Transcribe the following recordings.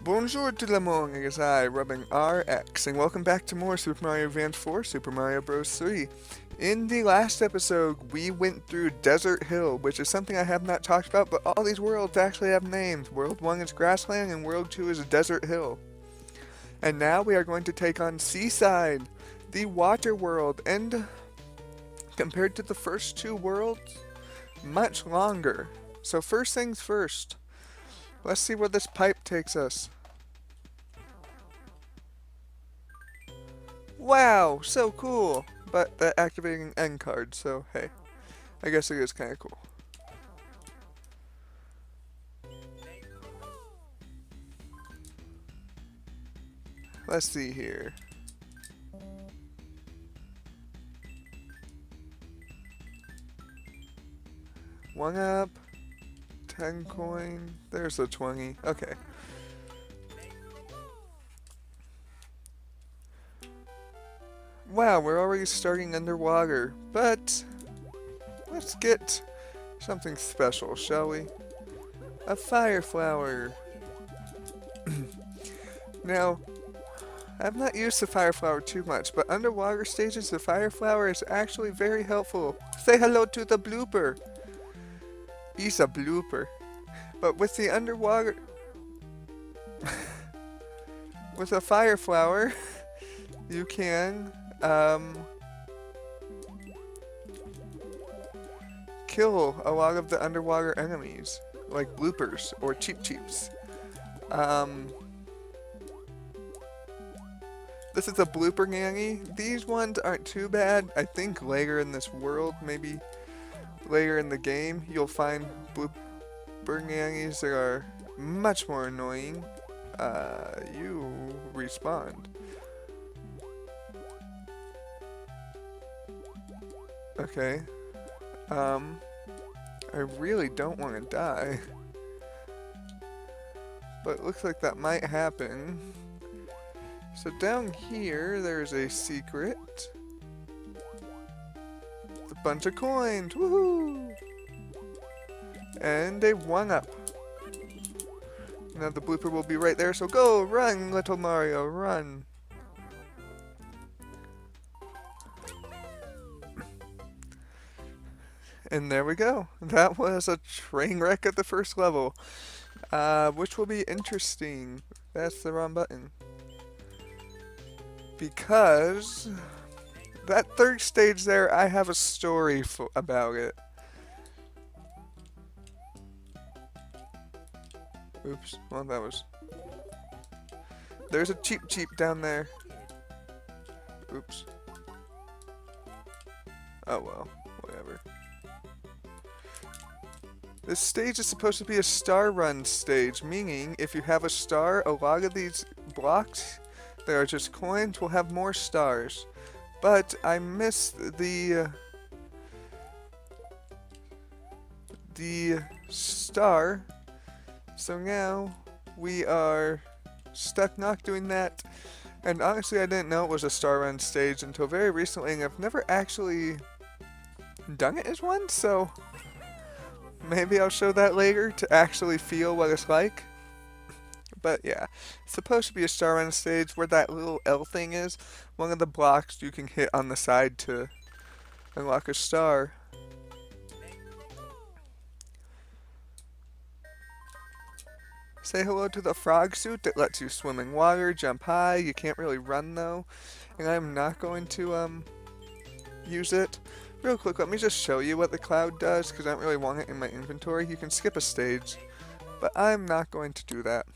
Bonjour tout le monde, it is I, Rubbing RX, and welcome back to more Super Mario Advance 4, Super Mario Bros. 3. In the last episode, we went through Desert Hill, which is something I have not talked about, but all these worlds actually have names. World 1 is Grassland, and World 2 is Desert Hill. And now we are going to take on Seaside, the water world, and compared to the first two worlds, much longer. So first things first, let's see where this pipe takes us. Wow, so cool! But that activating end card, so hey, I guess it is kind of cool. Let's see here. One up, 10 coin, there's a 20, okay. Wow, we're already starting underwater, but let's get something special, shall we? A fire flower. Now, I've not used the fire flower too much, but underwater stages, the fire flower is actually very helpful. Say hello to the blooper. He's a blooper. But with the underwater... with a fire flower, you can, kill a lot of the underwater enemies, like bloopers or cheep cheeps. This is a blooper nanny. These ones aren't too bad. I think later in this world, maybe later in the game, you'll find blooper nannies that are much more annoying. You respond. Okay. I really don't want to die. But it looks like that might happen. So down here, there's a secret. A bunch of coins, woohoo! And a 1-up. Now the blooper will be right there, so go, run, little Mario, run. And there we go. That was a train wreck at the first level. Which will be interesting. That's the wrong button. Because that third stage there, I have a story about it. Oops, well that was... There's a cheep cheep down there. Oops. Oh well, whatever. This stage is supposed to be a star run stage, meaning if you have a star, a lot of these blocks that are just coins will have more stars. But I missed the star, so now we are stuck not doing that. And honestly, I didn't know it was a star run stage until very recently, and I've never actually done it as one, so maybe I'll show that later to actually feel what it's like. But yeah, it's supposed to be a star run stage where that little L thing is. One of the blocks you can hit on the side to unlock a star. Say hello to the frog suit that lets you swim in water, jump high. You can't really run though. And I'm not going to use it. Real quick, let me just show you what the cloud does because I don't really want it in my inventory. You can skip a stage, but I'm not going to do that.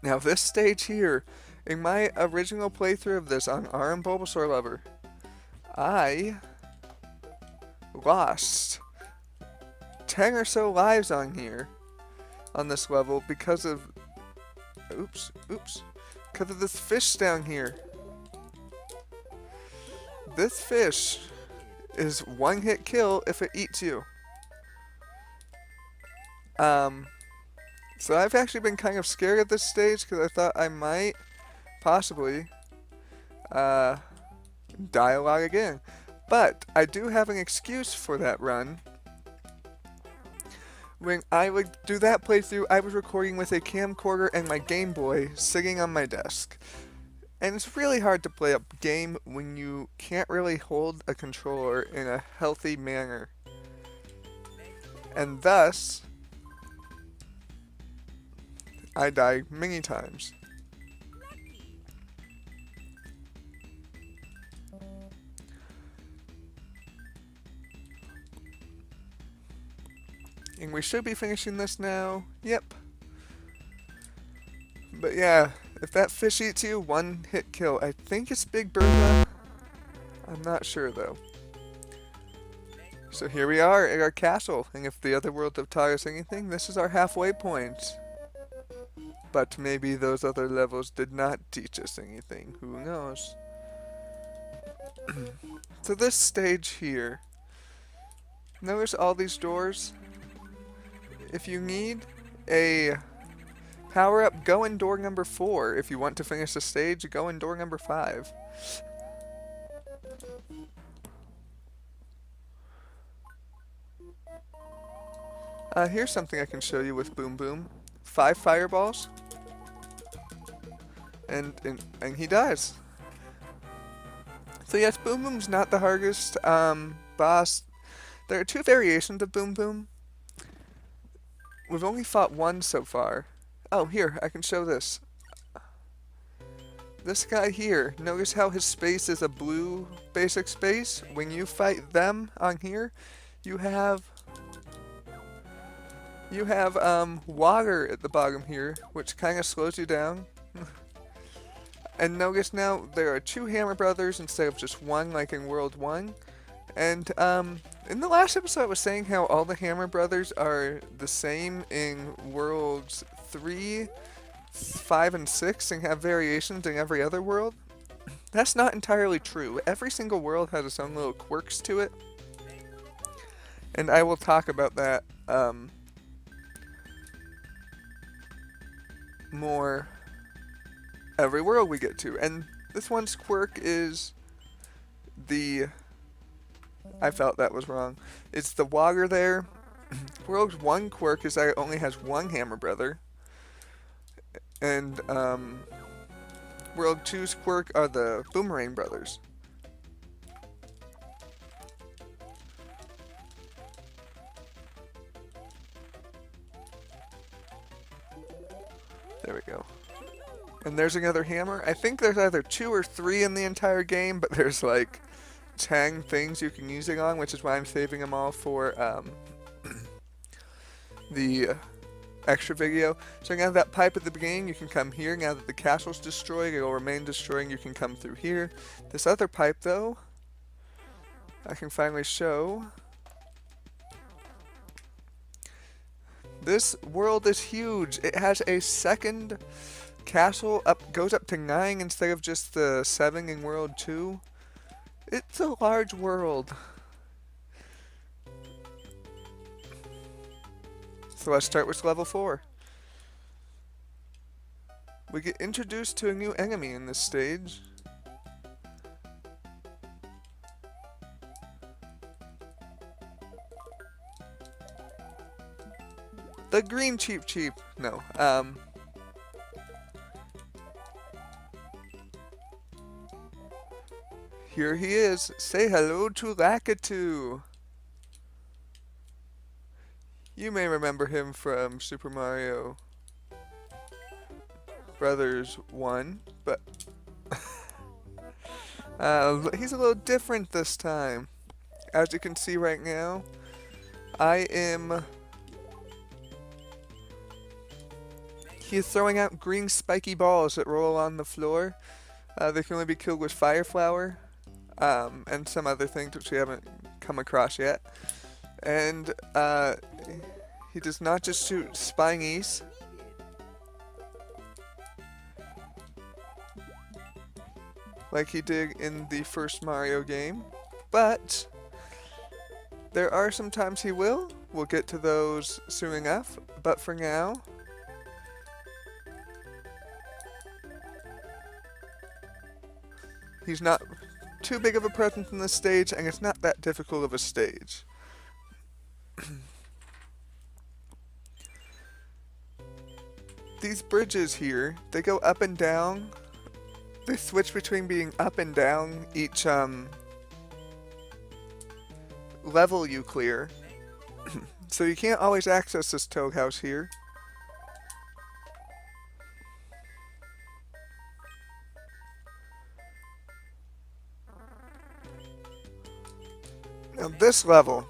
Now this stage here, in my original playthrough of this on RM Bulbasaur Lover, I lost 10 or so lives on here, on this level, because of, because of this fish down here. This fish is one hit kill if it eats you. So I've actually been kind of scared at this stage because I thought I might possibly die a lot again. But I do have an excuse for that run, When I would do that playthrough, I was recording with a camcorder and my Game Boy sitting on my desk. And it's really hard to play a game when you can't really hold a controller in a healthy manner. And thus, I die many times. And we should be finishing this now. Yep. But yeah, if that fish eats you, one hit kill. I think it's Big Bertha. I'm not sure though. So here we are at our castle, and if the other world have taught us anything, this is our halfway point. But maybe those other levels did not teach us anything. Who knows? So this stage here, notice all these doors? If you need a power-up, go in door number 4. If you want to finish the stage, go in door number 5. Here's something I can show you with Boom Boom. 5 fireballs. And he dies. So yes, Boom Boom's not the hardest boss. There are 2 variations of Boom Boom. We've only fought one so far. Oh, here, I can show this. This guy here, notice how his space is a blue basic space? When you fight them on here, you have water at the bottom here, which kind of slows you down. And notice now there are 2 Hammer Brothers instead of just one like in World 1. And in the last episode I was saying how all the Hammer Brothers are the same in Worlds 3, 5, and 6 and have variations in every other world. That's not entirely true. Every single world has its own little quirks to it. And I will talk about that more every world we get to. And this one's quirk is the... I felt that was wrong. It's the water there. World 1 quirk is that it only has 1 Hammer Brother. And World 2's quirk are the Boomerang Brothers. There we go. And there's another hammer. I think there's either 2 or 3 in the entire game, but there's like 10 things you can use it on, which is why I'm saving them all for the extra video. So now that pipe at the beginning, you can come here. Now that the castle's destroyed, it will remain destroying. You can come through here. This other pipe, though, I can finally show. This world is huge. It has a second castle goes up to 9 instead of just the 7 in World 2. It's a large world. So let's start with level 4. We get introduced to a new enemy in this stage. The green Cheep Cheep. No. Here he is. Say hello to Lakitu. You may remember him from Super Mario Brothers 1, but he's a little different this time. As you can see right now, he's throwing out green spiky balls that roll on the floor. They can only be killed with Fire Flower, and some other things which we haven't come across yet. And he does not just shoot spingies. Like he did in the first Mario game, but there are some times he will. We'll get to those soon enough, but for now, he's not too big of a presence in this stage, and it's not that difficult of a stage. these bridges here, they go up and down. They switch between being up and down each level you clear. So you can't always access this Toad House here. Now this level.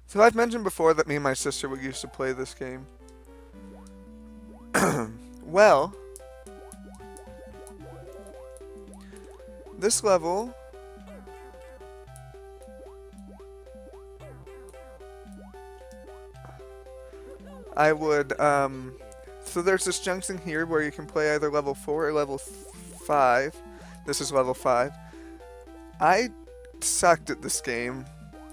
So I've mentioned before that me and my sister would used to play this game. Well, this level I would, so there's this junction here where you can play either level 4 or level 5. This is level 5. I sucked at this game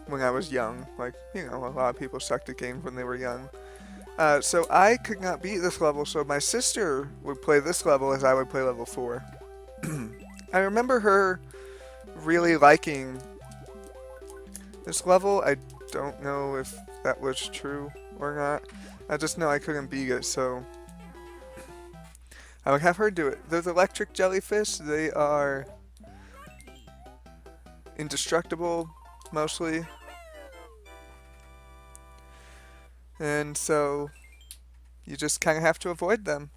when I was young. Like, you know, a lot of people sucked at games when they were young. So I could not beat this level, so my sister would play this level as I would play level 4. I remember her really liking this level. I don't know if that was true or not. I just know I couldn't beat it, so I would have her do it. Those electric jellyfish, they are indestructible, mostly. And so you just kind of have to avoid them.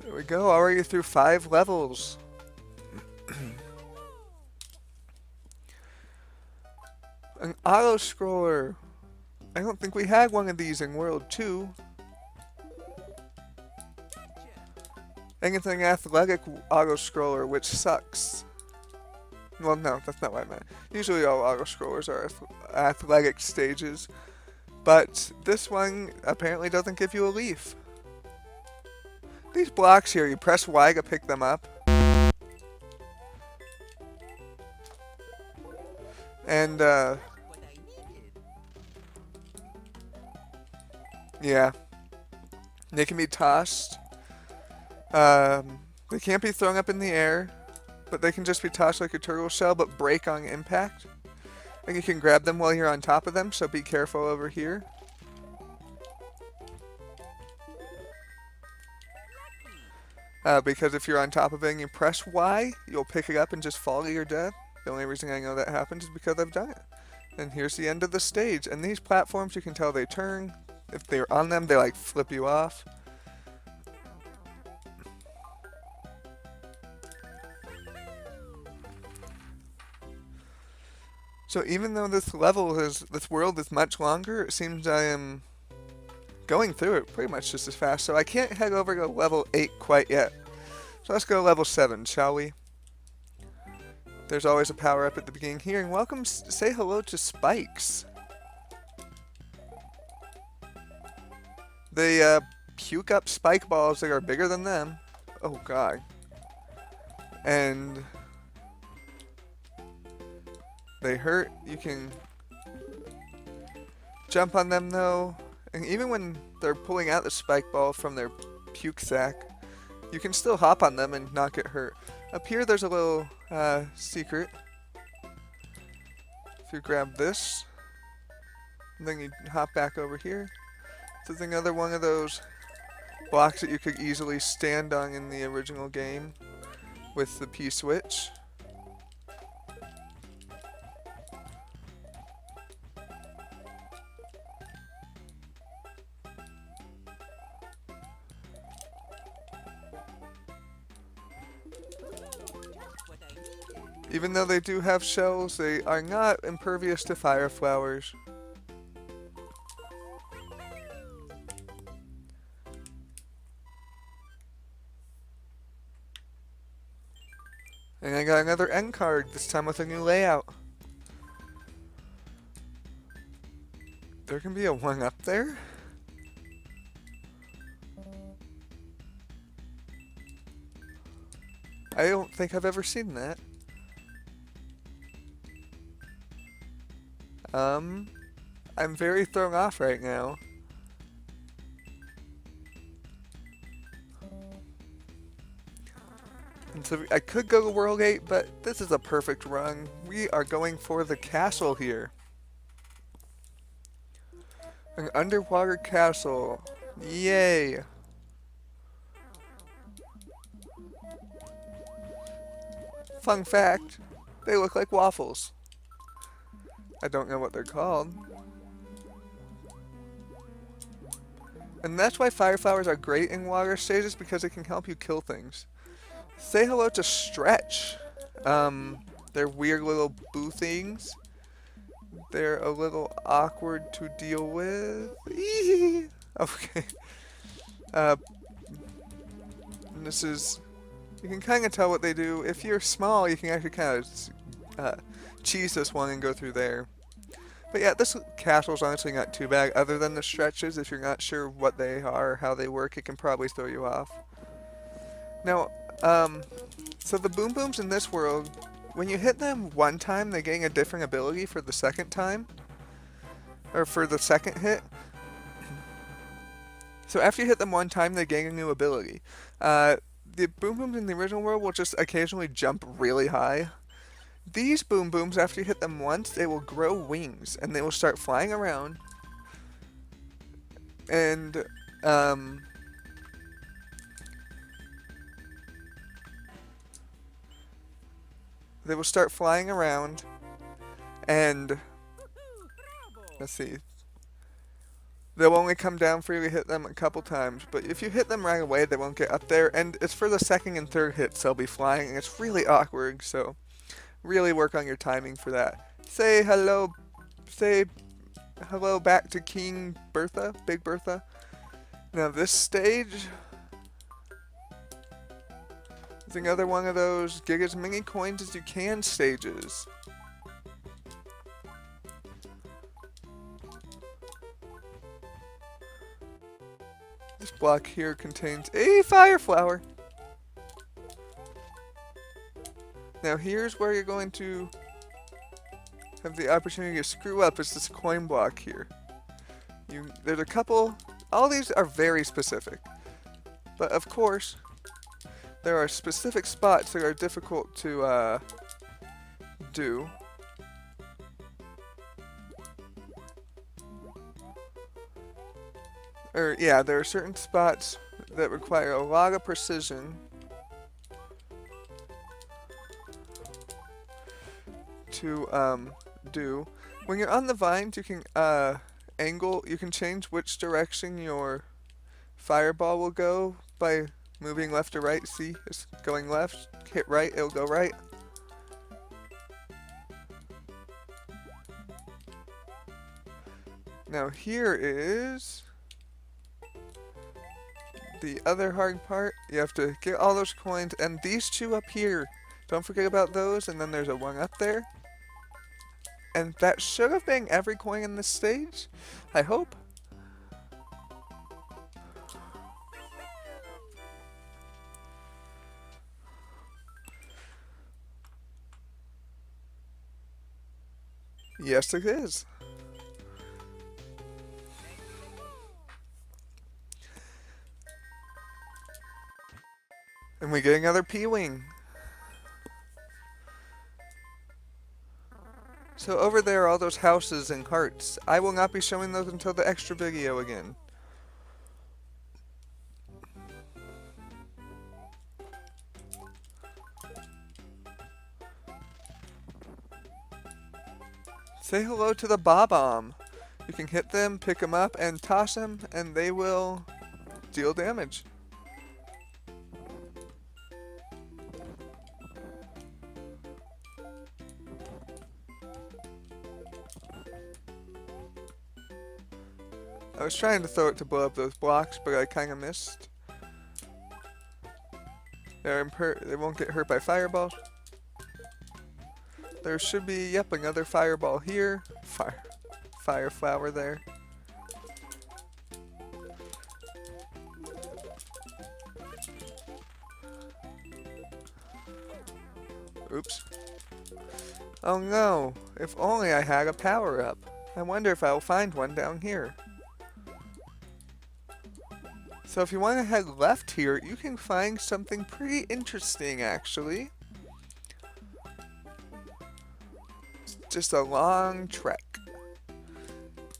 There we go, already through 5 levels. An auto-scroller. I don't think we had one of these in World 2. Anything athletic auto-scroller, which sucks. Well, no, that's not what I meant. Usually all auto-scrollers are athletic stages. But this one apparently doesn't give you a leaf. These blocks here, you press Y to pick them up. And, yeah. They can be tossed. They can't be thrown up in the air, but they can just be tossed like a turtle shell, but break on impact. And you can grab them while you're on top of them, so be careful over here. Because if you're on top of it and you press Y, you'll pick it up and just fall to your death. The only reason I know that happens is because I've done it. And here's the end of the stage. And these platforms, you can tell they turn. If they're on them, they like flip you off. So even though this world is much longer, it seems I am going through it pretty much just as fast. So I can't head over to level 8 quite yet. So let's go to level 7, shall we? There's always a power-up at the beginning here. And welcome, say hello to Spikes. They puke up spike balls that are bigger than them. Oh god. And they hurt. You can jump on them though. And even when they're pulling out the spike ball from their puke sack, you can still hop on them and not get hurt. Up here there's a little secret. If you grab this, and then you hop back over here. This is another one of those blocks that you could easily stand on in the original game with the P-switch. Even though they do have shells, they are not impervious to fire flowers. And I got another end card, this time with a new layout. There can be a one up there? I don't think I've ever seen that. I'm very thrown off right now. And so I could go to World 8, but this is a perfect run. We are going for the castle here. An underwater castle. Yay! Fun fact, they look like waffles. I don't know what they're called. And that's why fire flowers are great in water stages, because they can help you kill things. Say hello to Stretch. They're weird little boo things. They're a little awkward to deal with. Okay. And this is... You can kind of tell what they do. If you're small, you can actually kind of cheese this one and go through there. But yeah, this castle's honestly not too bad, other than the stretches. If you're not sure what they are or how they work, it can probably throw you off. Now, so the Boom Booms in this world, when you hit them one time, they gain a different ability for the second time. Or for the second hit. So after you hit them one time, they gain a new ability. The Boom Booms in the original world will just occasionally jump really high. These Boom Booms, after you hit them once, they will grow wings, and they will start flying around. And, they will start flying around, and, let's see, they'll only come down for you to hit them a couple times, but if you hit them right away, they won't get up there, and it's for the second and third hits they'll be flying, and it's really awkward, so really work on your timing for that. Say hello back to King Bertha, Big Bertha. Now this stage is another one of those get as many coins as you can stages. This block here contains a fire flower. Now here's where you're going to have the opportunity to screw up, is this coin block here. There's a couple, all these are very specific. But of course, there are specific spots that are difficult to do. Yeah, there are certain spots that require a lot of precision to do. When you're on the vines, you can you can change which direction your fireball will go by moving left or right. See, it's going left, hit right, it'll go right. Now here is the other hard part. You have to get all those coins, and these two up here, don't forget about those, and then there's a one up there. And that should have been every coin in this stage, I hope. Yes, it is. And we get another P-Wing. So over there are all those houses and carts. I will not be showing those until the extra video again. Say hello to the Bob-omb. You can hit them, pick them up, and toss them, and they will deal damage. I was trying to throw it to blow up those blocks, but I kind of missed. They won't get hurt by fireballs. There should be, yep, another fireball here. Fire flower there. Oops. Oh no, if only I had a power-up. I wonder if I'll find one down here. So if you want to head left here, you can find something pretty interesting, actually. It's just a long trek.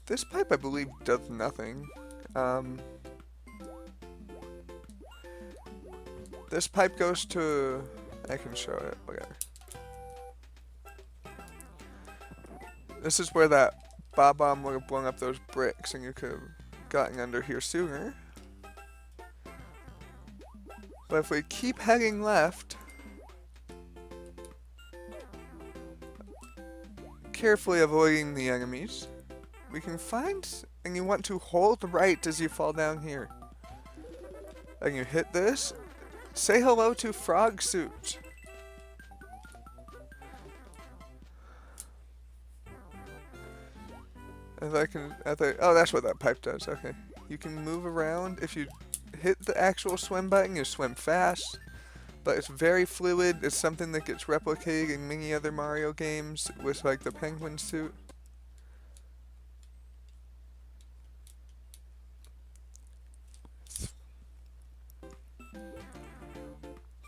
This pipe, I believe, does nothing. This pipe goes to... I can show it. Whatever. This is where that Bob-omb would have blown up those bricks and you could have gotten under here sooner. But if we keep heading left, carefully avoiding the enemies, we can find, and you want to hold right as you fall down here. And you hit this, say hello to Frog Suit. Oh, that's what that pipe does, okay. You can move around. If you hit the actual swim button, you swim fast. But it's very fluid. It's something that gets replicated in many other Mario games with like the penguin suit.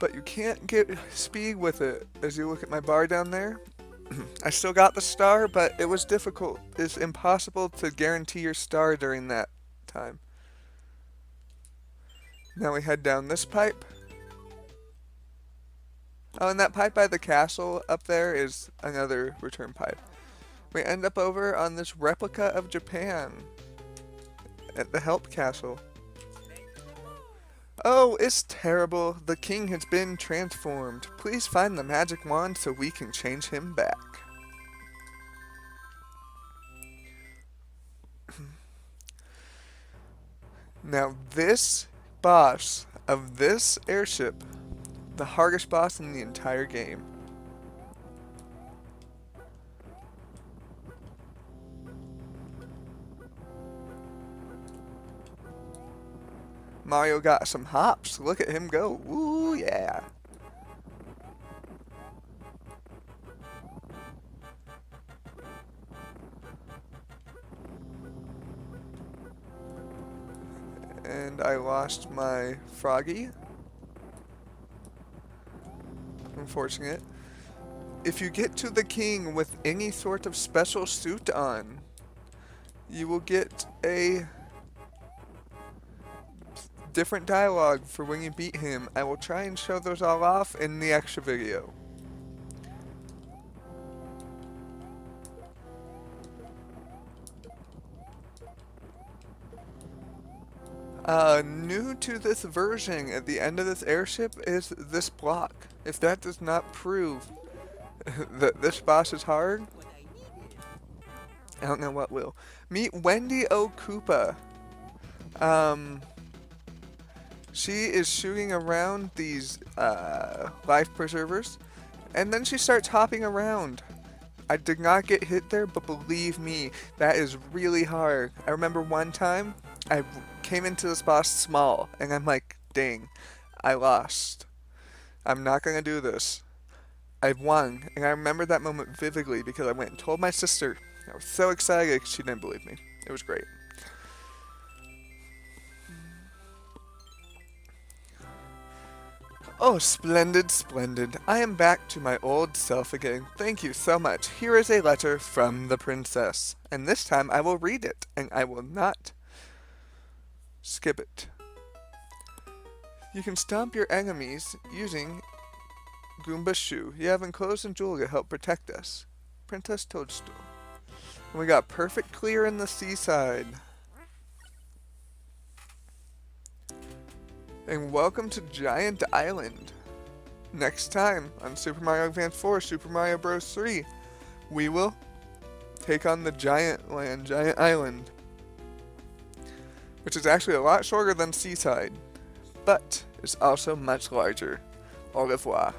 But you can't get speed with it. As you look at my bar down there, I still got the star, but it was difficult. It's impossible to guarantee your star during that time. Now we head down this pipe. Oh, and that pipe by the castle up there is another return pipe. We end up over on this replica of Japan at the Help Castle. Oh, it's terrible. The king has been transformed. Please find the magic wand so we can change him back. Now this boss of this airship, the hardest boss in the entire game. Mario got some hops. Look at him go. Ooh, yeah. And I lost my Froggy. Unfortunate. If you get to the king with any sort of special suit on, you will get a different dialogue for when you beat him. I will try and show those all off in the extra video. New to this version, at the end of this airship is this block. If that does not prove that this boss is hard, I don't know what will. Meet Wendy O. Koopa. She is shooting around these life preservers, and then she starts hopping around. I did not get hit there, but believe me, that is really hard. I remember one time, I came into this boss small, and I'm like, dang, I lost. I'm not gonna do this. I won, and I remember that moment vividly because I went and told my sister. I was so excited, she didn't believe me. It was great. Oh, splendid, splendid. I am back to my old self again. Thank you so much. Here is a letter from the princess. And this time I will read it, and I will not skip it. You can stomp your enemies using Goomba Shoe. You have enclosed in jewel to help protect us. Princess Toadstool. And we got perfect clear in the seaside. And welcome to Giant Island. Next time on Super Mario Advance 4, Super Mario Bros. 3, we will take on the Giant Land, Giant Island, which is actually a lot shorter than Seaside, but is also much larger. Au revoir.